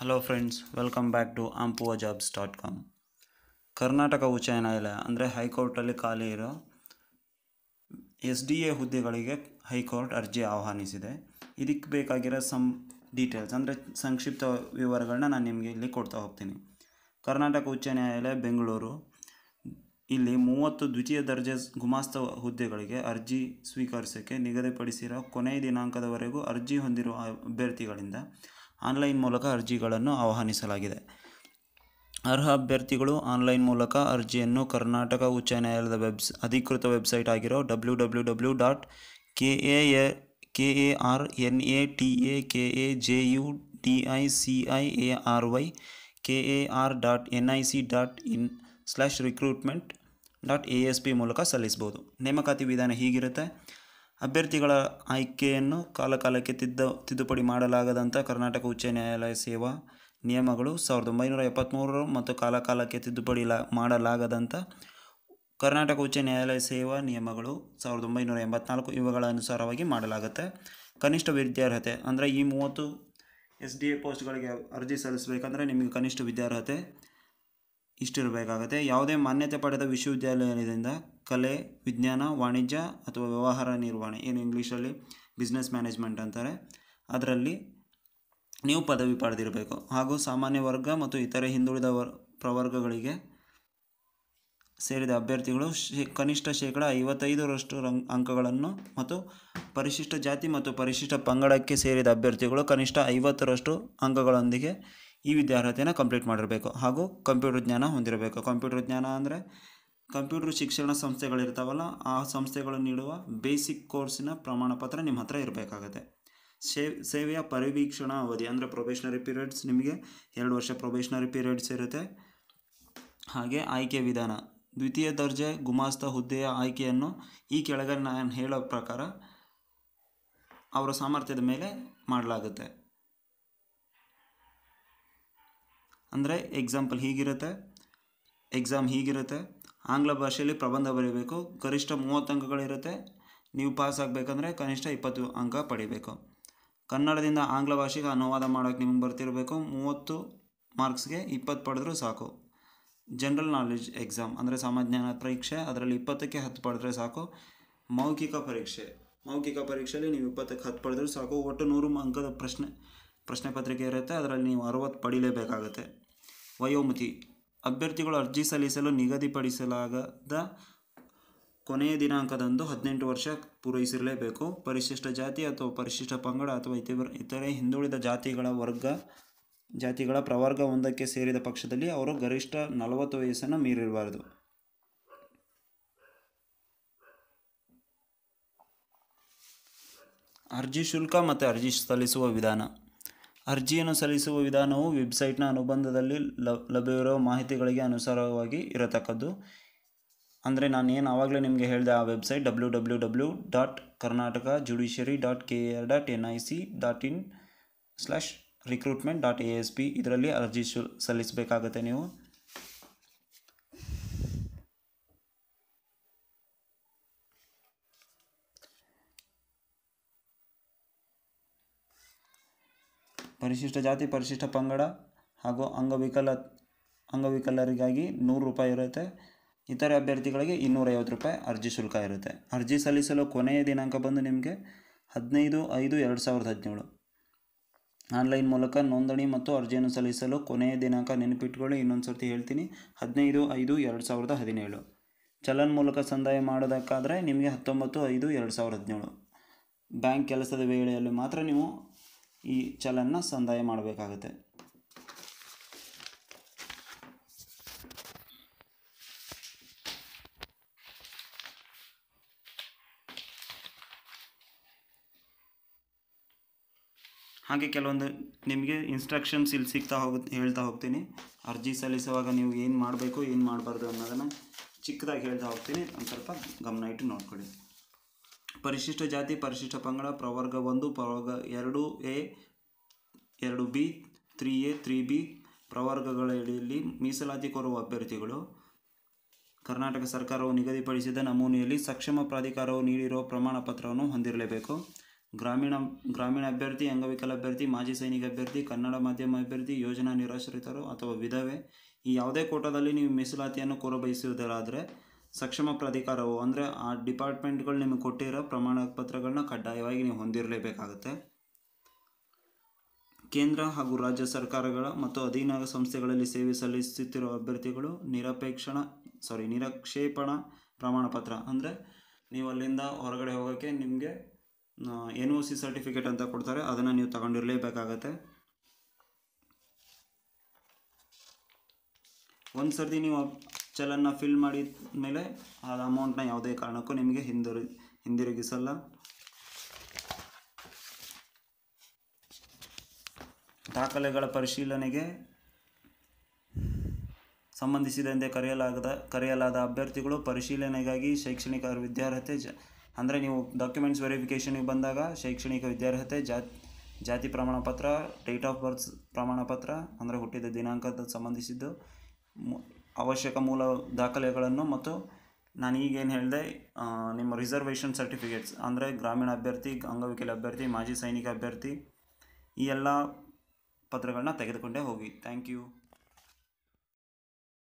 Hello friends, welcome back to ampuajobs.com. Karnataka ಉಚ್ಚ ನ್ಯಾಯಾಲಯ ಅಂದರೆ ಹೈಕೋರ್ಟಲ್ಲಿ ಖಾಲಿ ಇರೋ SDA ಹುದ್ದೆಗಳಿಗೆ ಹೈಕೋರ್ಟ್ ಅರ್ಜಿ ಆಹ್ವಾನಿಸಿದೆ. ಇದಕ್ಕೆ ಬೇಕಾಗಿರೋ ಡೀಟೇಲ್ಸ್ ಅಂದರೆ ಸಂಕ್ಷಿಪ್ತ ವಿವರಗಳನ್ನ ನಾನು ನಿಮಗೆ ಇಲ್ಲಿ ಕೊಡ್ತಾ ಹೋಗ್ತೀನಿ. ಕರ್ನಾಟಕ ಉಚ್ಚ ನ್ಯಾಯಾಲಯ ಬೆಂಗಳೂರು ಇಲ್ಲಿ 30 ದ್ವಿತೀಯ ದರ್ಜೆ ಗುಮಾಸ್ತ ಹುದ್ದೆಗಳಿಗೆ ಅರ್ಜಿ ಸ್ವೀಕರಿಸೋಕ್ಕೆ ನಿಗದಿಪಡಿಸಿರೋ ಕೊನೆಯ ದಿನಾಂಕದವರೆಗೂ ಅರ್ಜಿ ಹೊಂದಿರುವ ಅಭ್ಯರ್ಥಿಗಳಿಂದ ಆನ್ಲೈನ್ ಮೂಲಕ ಅರ್ಜಿಗಳನ್ನು ಆಹ್ವಾನಿಸಲಾಗಿದೆ. ಅರ್ಹ ಅಭ್ಯರ್ಥಿಗಳು ಆನ್ಲೈನ್ ಮೂಲಕ ಅರ್ಜಿಯನ್ನು ಕರ್ನಾಟಕ ಉಚ್ಚ ನ್ಯಾಯಾಲಯದ ಅಧಿಕೃತ ವೆಬ್ಸೈಟ್ ಆಗಿರೋ www.kar.NATAKAJUDICIARY.nic.in/recruitment.asp ಮೂಲಕ ಸಲ್ಲಿಸಬಹುದು. ನೇಮಕಾತಿ ವಿಧಾನ ಹೀಗಿರುತ್ತೆ. ಅಭ್ಯರ್ಥಿಗಳ ಆಯ್ಕೆಯನ್ನು ಕಾಲಕಾಲಕ್ಕೆ ತಿದ್ದುಪಡಿ ಮಾಡಲಾಗದಂಥ ಕರ್ನಾಟಕ ಉಚ್ಚ ನ್ಯಾಯಾಲಯ ಸೇವಾ ನಿಯಮಗಳು 1973 ಮತ್ತು ಕಾಲಕಾಲಕ್ಕೆ ತಿದ್ದುಪಡಿ ಮಾಡಲಾಗದಂಥ ಕರ್ನಾಟಕ ಉಚ್ಚ ನ್ಯಾಯಾಲಯ ಸೇವಾ ನಿಯಮಗಳು 1984 ಇವುಗಳ ಅನುಸಾರವಾಗಿ ಮಾಡಲಾಗುತ್ತೆ. ಕನಿಷ್ಠ ವಿದ್ಯಾರ್ಹತೆ ಅಂದರೆ ಈ 30 SDA ಪೋಸ್ಟ್ಗಳಿಗೆ ಅರ್ಜಿ ಸಲ್ಲಿಸಬೇಕಂದ್ರೆ ನಿಮಗೆ ಕನಿಷ್ಠ ವಿದ್ಯಾರ್ಹತೆ ಇಷ್ಟಿರಬೇಕಾಗುತ್ತೆ. ಯಾವುದೇ ಮಾನ್ಯತೆ ಪಡೆದ ವಿಶ್ವವಿದ್ಯಾಲಯದಿಂದ ಕಲೆ, ವಿಜ್ಞಾನ, ವಾಣಿಜ್ಯ ಅಥವಾ ವ್ಯವಹಾರ ನಿರ್ವಹಣೆ, ಏನು ಇಂಗ್ಲೀಷಲ್ಲಿ ಬಿಸ್ನೆಸ್ ಮ್ಯಾನೇಜ್ಮೆಂಟ್ ಅಂತಾರೆ, ಅದರಲ್ಲಿ ನೀವು ಪದವಿ ಪಡೆದಿರಬೇಕು. ಹಾಗೂ ಸಾಮಾನ್ಯ ವರ್ಗ ಮತ್ತು ಇತರೆ ಹಿಂದುಳಿದ ಪ್ರವರ್ಗಗಳಿಗೆ ಸೇರಿದ ಅಭ್ಯರ್ಥಿಗಳು ಕನಿಷ್ಠ ಶೇಕಡ 55ರಷ್ಟು ಅಂಕಗಳನ್ನು ಮತ್ತು ಪರಿಶಿಷ್ಟ ಜಾತಿ ಮತ್ತು ಪರಿಶಿಷ್ಟ ಪಂಗಡಕ್ಕೆ ಸೇರಿದ ಅಭ್ಯರ್ಥಿಗಳು ಕನಿಷ್ಠ 50ರಷ್ಟು ಅಂಕಗಳೊಂದಿಗೆ ಈ ವಿದ್ಯಾರ್ಹತೆಯನ್ನು ಕಂಪ್ಲೀಟ್ ಮಾಡಿರಬೇಕು. ಹಾಗೂ ಕಂಪ್ಯೂಟರ್ ಜ್ಞಾನ ಹೊಂದಿರಬೇಕು. ಕಂಪ್ಯೂಟರ್ ಜ್ಞಾನ ಅಂದರೆ ಕಂಪ್ಯೂಟರ್ ಶಿಕ್ಷಣ ಸಂಸ್ಥೆಗಳಿರ್ತಾವಲ್ಲ, ಆ ಸಂಸ್ಥೆಗಳು ನೀಡುವ ಬೇಸಿಕ್ ಕೋರ್ಸಿನ ಪ್ರಮಾಣಪತ್ರ ನಿಮ್ಮ ಹತ್ರ ಇರಬೇಕಾಗತ್ತೆ. ಸೇವೆಯ ಪರಿವೀಕ್ಷಣಾ ಅವಧಿ ಅಂದರೆ ಪ್ರೊಬೇಷನರಿ ಪೀರಿಯಡ್ಸ್, ನಿಮಗೆ 2 ವರ್ಷ ಪ್ರೊಬೇಷನರಿ ಪೀರಿಯಡ್ಸ್ ಇರುತ್ತೆ. ಹಾಗೆ ಆಯ್ಕೆ ವಿಧಾನ, ದ್ವಿತೀಯ ದರ್ಜೆ ಗುಮಾಸ್ತ ಹುದ್ದೆಯ ಆಯ್ಕೆಯನ್ನು ಈ ಕೆಳಗೆ ನಾನು ಹೇಳೋ ಪ್ರಕಾರ ಅವರ ಸಾಮರ್ಥ್ಯದ ಮೇಲೆ ಮಾಡಲಾಗುತ್ತೆ. ಅಂದರೆ ಎಕ್ಸಾಮ್ ಹೀಗಿರುತ್ತೆ. ಆಂಗ್ಲ ಭಾಷೆಯಲ್ಲಿ ಪ್ರಬಂಧ ಬರೀಬೇಕು. ಗರಿಷ್ಠ 30 ಅಂಕಗಳಿರುತ್ತೆ. ನೀವು ಪಾಸ್ ಆಗಬೇಕಂದ್ರೆ ಕನಿಷ್ಠ 20 ಅಂಕ ಪಡಿಬೇಕು. ಕನ್ನಡದಿಂದ ಆಂಗ್ಲ ಭಾಷೆಗೆ ಅನುವಾದ ಮಾಡೋಕ್ಕೆ ನಿಮಗೆ ಬರ್ತಿರಬೇಕು. 30 ಮಾರ್ಕ್ಸ್ಗೆ 20 ಪಡೆದ್ರೂ ಸಾಕು. ಜನರಲ್ ನಾಲೆಡ್ಜ್ ಎಕ್ಸಾಮ್ ಅಂದರೆ ಸಾಮಾನ್ಯ ಪರೀಕ್ಷೆ, ಅದರಲ್ಲಿ 20ಕ್ಕೆ 10 ಪಡೆದ್ರೆ ಸಾಕು. ಮೌಖಿಕ ಪರೀಕ್ಷೆಯಲ್ಲಿ ನೀವು 20ಕ್ಕೆ 10 ಪಡೆದ್ರೂ ಸಾಕು. ಒಟ್ಟು 100 ಅಂಕದ ಪ್ರಶ್ನೆ ಪತ್ರಿಕೆ ಇರುತ್ತೆ. ಅದರಲ್ಲಿ ನೀವು 60 ಪಡಿಲೇಬೇಕಾಗುತ್ತೆ. ವಯೋಮಿತಿ, ಅಭ್ಯರ್ಥಿಗಳು ಅರ್ಜಿ ಸಲ್ಲಿಸಲು ನಿಗದಿಪಡಿಸಲಾಗದ ಕೊನೆಯ ದಿನಾಂಕದಂದು 18 ವರ್ಷ ಪೂರೈಸಿರಲೇಬೇಕು. ಪರಿಶಿಷ್ಟ ಜಾತಿ ಅಥವಾ ಪರಿಶಿಷ್ಟ ಪಂಗಡ ಅಥವಾ ಇತರೆ ಹಿಂದುಳಿದ ಜಾತಿಗಳ ಪ್ರವರ್ಗ ಒಂದಕ್ಕೆ ಸೇರಿದ ಪಕ್ಷದಲ್ಲಿ ಅವರು ಗರಿಷ್ಠ 40 ವಯಸ್ಸನ್ನು ಮೀರಿರಬಾರದು. ಅರ್ಜಿ ಶುಲ್ಕ ಮತ್ತು ಅರ್ಜಿ ಸಲ್ಲಿಸುವ ವಿಧಾನ. ಅರ್ಜಿಯನ್ನು ಸಲ್ಲಿಸುವ ವಿಧಾನವು ವೆಬ್ಸೈಟ್ನ ಅನುಬಂಧದಲ್ಲಿ ಲಭ್ಯವಿರುವ ಮಾಹಿತಿಗಳಿಗೆ ಅನುಸಾರವಾಗಿ ಇರತಕ್ಕದ್ದು. ಅಂದರೆ ನಾನು ಏನು ಆವಾಗಲೇ ನಿಮಗೆ ಹೇಳಿದೆ, ಆ ವೆಬ್ಸೈಟ್ www.karnataka.judiciary.nic.in/recruitment.asp ಇದರಲ್ಲಿ ಅರ್ಜಿ ಸಲ್ಲಿಸಬೇಕಾಗತ್ತೆ. ನೀವು ಪರಿಶಿಷ್ಟ ಜಾತಿ, ಪರಿಶಿಷ್ಟ ಪಂಗಡ ಹಾಗೂ ಅಂಗವಿಕಲರಿಗಾಗಿ 100 ರೂಪಾಯಿ ಇರುತ್ತೆ. ಇತರೆ ಅಭ್ಯರ್ಥಿಗಳಿಗೆ 250 ರೂಪಾಯಿ ಅರ್ಜಿ ಶುಲ್ಕ ಇರುತ್ತೆ. ಅರ್ಜಿ ಸಲ್ಲಿಸಲು ಕೊನೆಯ ದಿನಾಂಕ ಬಂದು ನಿಮಗೆ 15/5/2017. ಆನ್ಲೈನ್ ಮೂಲಕ ನೋಂದಣಿ ಮತ್ತು ಅರ್ಜಿಯನ್ನು ಸಲ್ಲಿಸಲು ಕೊನೆಯ ದಿನಾಂಕ ನೆನಪಿಟ್ಕೊಳ್ಳಿ. ಇನ್ನೊಂದು ಸರ್ತಿ ಹೇಳ್ತೀನಿ, 15/5/2017. ಚಲನ್ ಮೂಲಕ ಸಂದಾಯ ಮಾಡೋದಕ್ಕಾದರೆ ನಿಮಗೆ 19/5/2017. ಬ್ಯಾಂಕ್ ಕೆಲಸದ ವೇಳೆಯಲ್ಲಿ ಮಾತ್ರ ನೀವು ಈ ಚಲನ್ನ ಸಂದಾಯ ಮಾಡಬೇಕಾಗುತ್ತೆ. ಹಾಗೆ ಕೆಲವೊಂದು ನಿಮಗೆ ಇನ್ಸ್ಟ್ರಕ್ಷನ್ಸ್ ಇಲ್ಲಿ ಹೇಳ್ತಾ ಹೋಗ್ತೀನಿ. ಅರ್ಜಿ ಸಲ್ಲಿಸುವಾಗ ನೀವು ಏನು ಮಾಡಬೇಕು, ಏನು ಮಾಡಬಾರ್ದು ಅನ್ನೋದನ್ನು ಚಿಕ್ಕದಾಗಿ ಹೇಳ್ತಾ ಹೋಗ್ತೀನಿ. ಒಂದು ಸ್ವಲ್ಪ ಗಮನ ಇಟ್ಟು ನೋಡ್ಕೊಳ್ಳಿ. ಪರಿಶಿಷ್ಟ ಜಾತಿ, ಪರಿಶಿಷ್ಟ ಪಂಗಡ, ಪ್ರವರ್ಗ 1, ಪ್ರವರ್ಗ 2A, 2B, 3A, 3B ಪ್ರವರ್ಗಗಳಡಿಯಲ್ಲಿ ಮೀಸಲಾತಿ ಕೋರುವ ಅಭ್ಯರ್ಥಿಗಳು ಕರ್ನಾಟಕ ಸರ್ಕಾರವು ನಿಗದಿಪಡಿಸಿದ ನಮೂನೆಯಲ್ಲಿ ಸಕ್ಷಮ ಪ್ರಾಧಿಕಾರವು ನೀಡಿರುವ ಪ್ರಮಾಣ ಪತ್ರವನ್ನು ಹೊಂದಿರಲೇಬೇಕು. ಗ್ರಾಮೀಣ ಅಭ್ಯರ್ಥಿ, ಅಂಗವಿಕಲ ಅಭ್ಯರ್ಥಿ, ಮಾಜಿ ಸೈನಿಕ ಅಭ್ಯರ್ಥಿ, ಕನ್ನಡ ಮಾಧ್ಯಮ ಅಭ್ಯರ್ಥಿ, ಯೋಜನಾ ನಿರಾಶ್ರಿತರು ಅಥವಾ ವಿಧವೆ ಈ ಯಾವುದೇ ಕೋಟಾದಲ್ಲಿ ನೀವು ಮೀಸಲಾತಿಯನ್ನು ಕೋರಬಯಸುವುದಾದರೆ ಸಕ್ಷಮ ಪ್ರಾಧಿಕಾರವು ಅಂದರೆ ಆ ಡಿಪಾರ್ಟ್ಮೆಂಟ್ಗಳು ನಿಮಗೆ ಕೊಟ್ಟಿರೋ ಪ್ರಮಾಣ ಪತ್ರಗಳನ್ನ ಕಡ್ಡಾಯವಾಗಿ ನೀವು ಹೊಂದಿರಲೇಬೇಕಾಗುತ್ತೆ. ಕೇಂದ್ರ ಹಾಗೂ ರಾಜ್ಯ ಸರ್ಕಾರಗಳ ಮತ್ತು ಅಧೀನ ಸಂಸ್ಥೆಗಳಲ್ಲಿ ಸೇವೆ ಸಲ್ಲಿಸುತ್ತಿರುವ ಅಭ್ಯರ್ಥಿಗಳು ನಿರಕ್ಷೇಪಣಾ ಪ್ರಮಾಣ ಪತ್ರ ಅಂದರೆ ನೀವು ಅಲ್ಲಿಂದ ಹೊರಗಡೆ ಹೋಗೋಕ್ಕೆ ನಿಮಗೆ NOC ಸರ್ಟಿಫಿಕೇಟ್ ಅಂತ ಕೊಡ್ತಾರೆ, ಅದನ್ನು ನೀವು ತಗೊಂಡಿರಲೇಬೇಕಾಗತ್ತೆ. ಒಂದು ಸರ್ತಿ ನೀವು ಚಲನ್ನ ಫಿಲ್ ಮಾಡಿದ ಮೇಲೆ ಆ ಅಮೌಂಟ್ನ ಯಾವುದೇ ಕಾರಣಕ್ಕೂ ನಿಮಗೆ ಹಿಂದಿರುಗಿಸಲ್ಲ. ದಾಖಲೆಗಳ ಪರಿಶೀಲನೆಗೆ ಸಂಬಂಧಿಸಿದಂತೆ ಕರೆಯಲಾದ ಅಭ್ಯರ್ಥಿಗಳು ಪರಿಶೀಲನೆಗಾಗಿ ಶೈಕ್ಷಣಿಕ ವಿದ್ಯಾರ್ಹತೆ ಅಂದರೆ ನೀವು ಡಾಕ್ಯುಮೆಂಟ್ಸ್ ವೆರಿಫಿಕೇಷನಿಗೆ ಬಂದಾಗ ಶೈಕ್ಷಣಿಕ ವಿದ್ಯಾರ್ಹತೆ, ಜಾತಿ ಪ್ರಮಾಣ ಪತ್ರ, ಡೇಟ್ ಆಫ್ ಬರ್ತ್ ಪ್ರಮಾಣ ಪತ್ರ ಅಂದರೆ ಹುಟ್ಟಿದ ದಿನಾಂಕದ ಸಂಬಂಧಿಸಿದ್ದು, ಅವಶ್ಯಕ ಮೂಲ ದಾಖಲೆಗಳನ್ನು ಮತ್ತು ನಾನು ಈಗೇನು ಹೇಳಿದೆ ನಿಮ್ಮ ರಿಸರ್ವೇಷನ್ ಸರ್ಟಿಫಿಕೇಟ್ಸ್ ಅಂದರೆ ಗ್ರಾಮೀಣ ಅಭ್ಯರ್ಥಿ, ಅಂಗವಿಕಲ ಅಭ್ಯರ್ಥಿ, ಮಾಜಿ ಸೈನಿಕ ಅಭ್ಯರ್ಥಿ ಈ ಎಲ್ಲ ಪತ್ರಗಳನ್ನ ತೆಗೆದುಕೊಂಡೇ ಹೋಗಿ. Thank you.